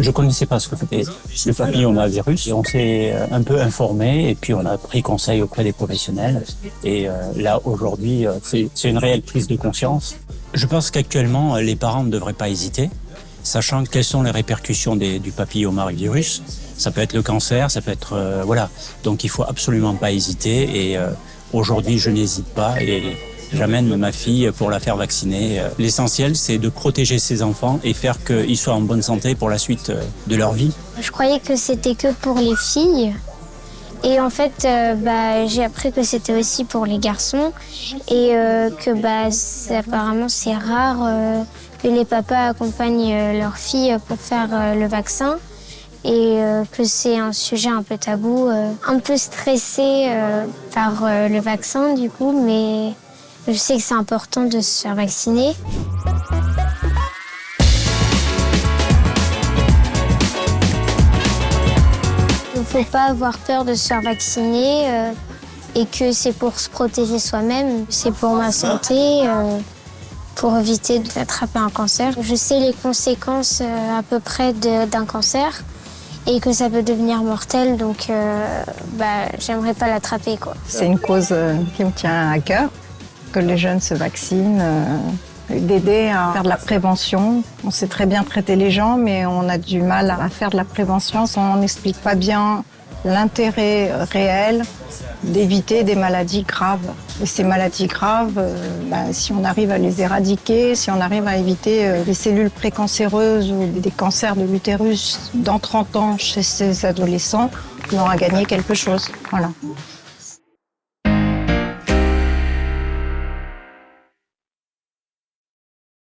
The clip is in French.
Je connaissais pas ce que c'était le papillomavirus et on s'est un peu informé et puis on a pris conseil auprès des professionnels et là aujourd'hui c'est une réelle prise de conscience. Je pense qu'actuellement les parents ne devraient pas hésiter, sachant quelles sont les répercussions du papillomavirus. Ça peut être le cancer, ça peut être voilà. Donc il faut absolument pas hésiter et aujourd'hui je n'hésite pas et j'amène ma fille pour la faire vacciner. L'essentiel, c'est de protéger ses enfants et faire qu'ils soient en bonne santé pour la suite de leur vie. Je croyais que c'était que pour les filles. Et en fait, j'ai appris que c'était aussi pour les garçons. Et que apparemment, c'est rare que les papas accompagnent leurs filles pour faire le vaccin. Et que c'est un sujet un peu tabou, un peu stressé par le vaccin du coup, mais je sais que c'est important de se faire vacciner. Il ne faut pas avoir peur de se faire vacciner et que c'est pour se protéger soi-même, c'est pour ma santé, pour éviter d'attraper un cancer. Je sais les conséquences à peu près d'un cancer et que ça peut devenir mortel, donc j'aimerais pas l'attraper, quoi. C'est une cause qui me tient à cœur, que les jeunes se vaccinent, d'aider à faire de la prévention. On sait très bien traiter les gens, mais on a du mal à faire de la prévention si on n'explique pas bien l'intérêt réel d'éviter des maladies graves. Et ces maladies graves, si on arrive à les éradiquer, si on arrive à éviter les cellules précancéreuses ou des cancers de l'utérus dans 30 ans chez ces adolescents, on aura gagné quelque chose. Voilà.